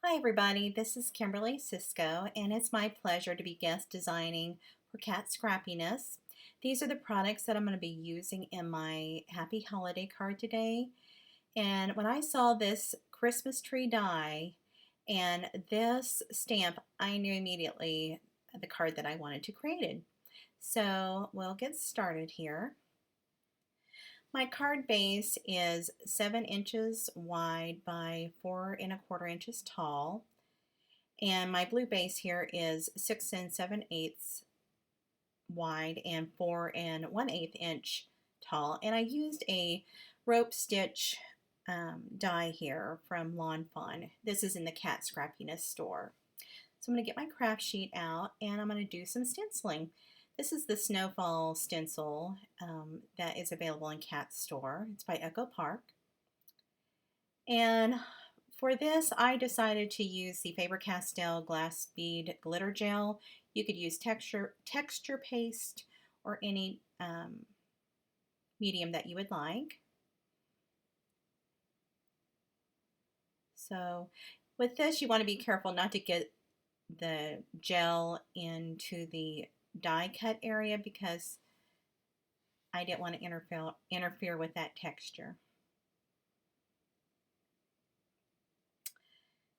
Hi everybody, this is Kimberly Sisco and it's my pleasure to be guest designing for Cat Scrappiness. These are the products that I'm going to be using in my Happy Holiday card today. And when I saw this Christmas tree die and this stamp, I knew immediately the card that I wanted to create. So we'll get started here. My card base is 7 inches wide by 4¼ inches tall. And my blue base here is 6 7/8 wide and 4 1/8 inch tall. And I used a rope stitch die here from Lawn Fawn. This is in the Cat Scrappiness store. So I'm going to get my craft sheet out and I'm going to do some stenciling. This is the Snowfall stencil that is available in Cat's store. It's by Echo Park. And for this, I decided to use the Faber-Castell Glass Bead Glitter Gel. You could use texture paste or any medium that you would like. So with this, you want to be careful not to get the gel into the die cut area because I didn't want to interfere with that texture.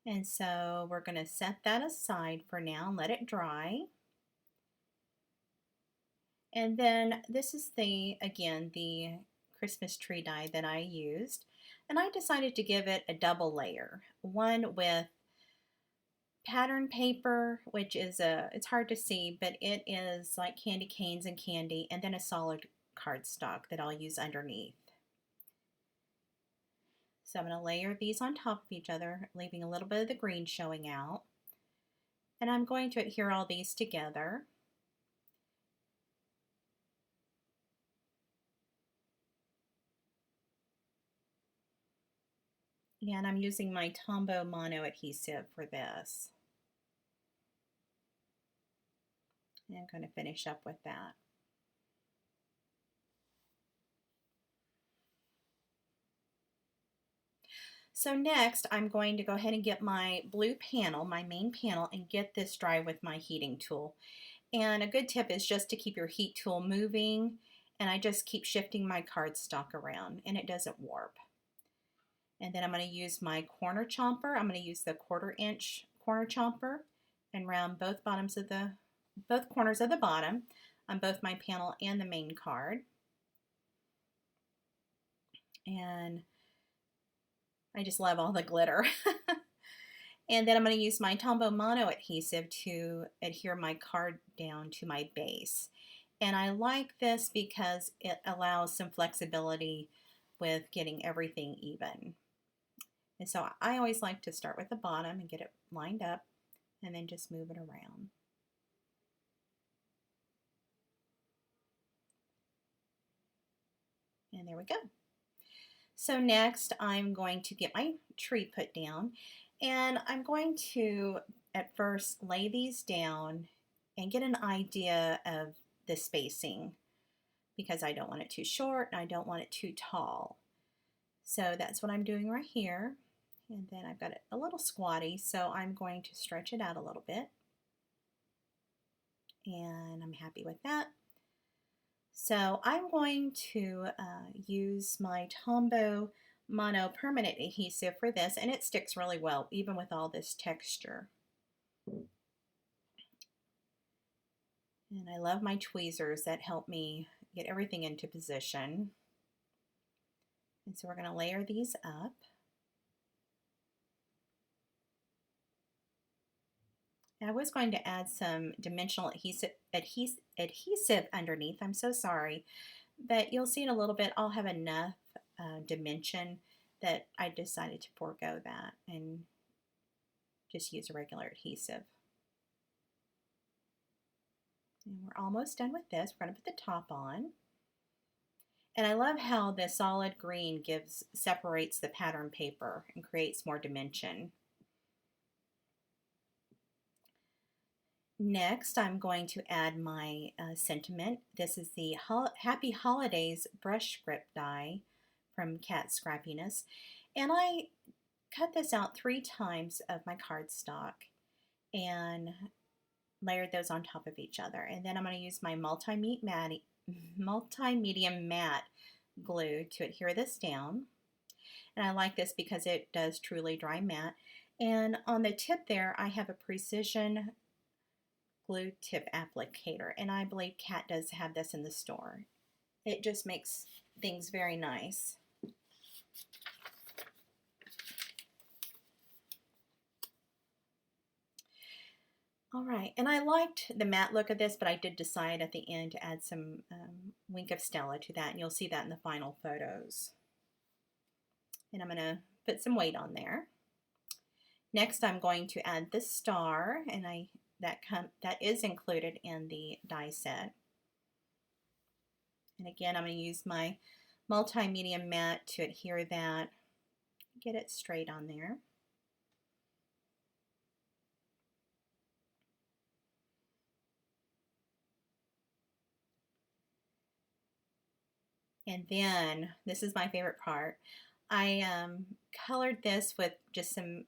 And so we're going to set that aside for now and let it dry. And then this is again, the Christmas tree die that I used. And I decided to give it a double layer. One with pattern paper, which is it's hard to see, but it is like candy canes and candy, and then a solid cardstock that I'll use underneath. So I'm going to layer these on top of each other, leaving a little bit of the green showing out. And I'm going to adhere all these together. And I'm using my Tombow Mono adhesive for this. And I'm going to finish up with that. So next, I'm going to go ahead and get my blue panel, my main panel, and get this dry with my heating tool. And a good tip is just to keep your heat tool moving, and I just keep shifting my cardstock around, and it doesn't warp. And then I'm going to use my corner chomper. I'm going to use the 1/4 inch corner chomper and round both corners of the bottom on both my panel and the main card. And I just love all the glitter. And then I'm going to use my Tombow Mono adhesive to adhere my card down to my base. And I like this because it allows some flexibility with getting everything even. And so I always like to start with the bottom and get it lined up and then just move it around. And there we go. So next I'm going to get my tree put down, and I'm going to at first lay these down and get an idea of the spacing because I don't want it too short and I don't want it too tall. So that's what I'm doing right here. And then I've got it a little squatty, so I'm going to stretch it out a little bit. And I'm happy with that. So I'm going to use my Tombow Mono permanent adhesive for this, and it sticks really well even with all this texture. And I love my tweezers that help me get everything into position. And so we're going to layer these up. I was going to add some dimensional adhesive underneath. I'm so sorry, but you'll see in a little bit I'll have enough dimension that I decided to forego that and just use a regular adhesive. And we're almost done with this. We're going to put the top on. And I love how the solid green separates the pattern paper and creates more dimension. Next, I'm going to add my sentiment. This is the Happy Holidays brush script die from Cat Scrappiness. And I cut this out 3 times of my cardstock and layered those on top of each other. And then I'm going to use my multi-medium matte glue to adhere this down. And I like this because it does truly dry matte. And on the tip there, I have a precision glue tip applicator, and I believe Kat does have this in the store. It just makes things very nice. All right, and I liked the matte look of this, but I did decide at the end to add some Wink of Stella to that, and you'll see that in the final photos. And I'm going to put some weight on there. Next, I'm going to add the star, and that is included in the die set. And again, I'm going to use my multi-medium matte to adhere that, get it straight on there. And then, this is my favorite part, I colored this with just some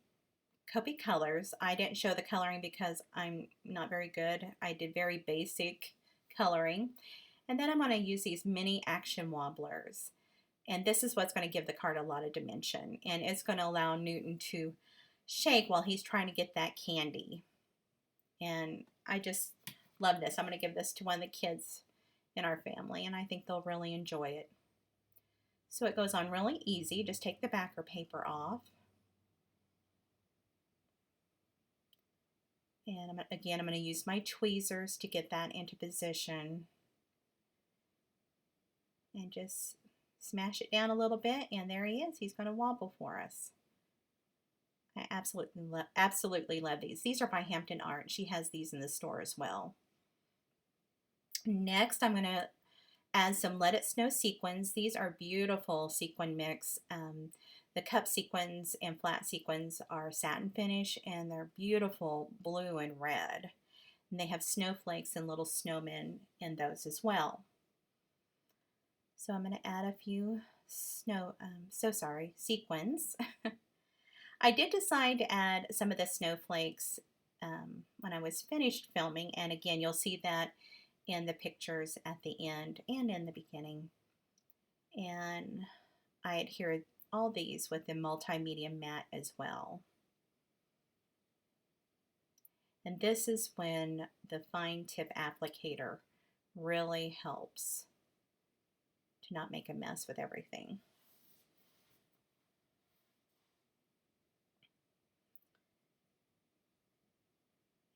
Copic colors. I didn't show the coloring because I'm not very good. I did very basic coloring. And then I'm going to use these mini action wobblers. And this is what's going to give the card a lot of dimension. And it's going to allow Newton to shake while he's trying to get that candy. And I just love this. I'm going to give this to one of the kids in our family, and I think they'll really enjoy it. So it goes on really easy. Just take the backer paper off. And again, I'm going to use my tweezers to get that into position. And just smash it down a little bit, and there he is. He's going to wobble for us. I absolutely love these. These are by Hampton Art. She has these in the store as well. Next, I'm going to add some Let It Snow sequins. These are beautiful sequin mix. The cup sequins and flat sequins are satin finish, and they're beautiful blue and red. And they have snowflakes and little snowmen in those as well. So I'm going to add a few sequins. I did decide to add some of the snowflakes when I was finished filming, and again, you'll see that in the pictures at the end and in the beginning. And I adhered all these with the multi-medium matte as well. And this is when the fine tip applicator really helps to not make a mess with everything.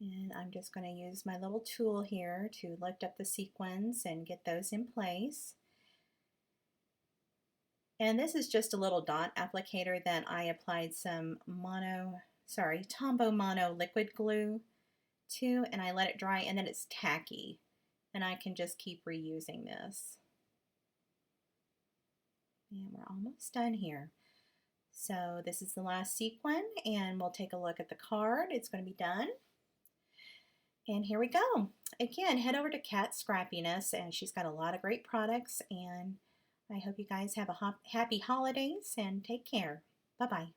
And I'm just going to use my little tool here to lift up the sequins and get those in place. And this is just a little dot applicator that I applied some Tombow Mono liquid glue to, and I let it dry, and then it's tacky. And I can just keep reusing this. And we're almost done here. So this is the last sequin, and we'll take a look at the card. It's going to be done. And here we go. Again, head over to Kat Scrappiness, and she's got a lot of great products, and I hope you guys have a happy holidays and take care. Bye-bye.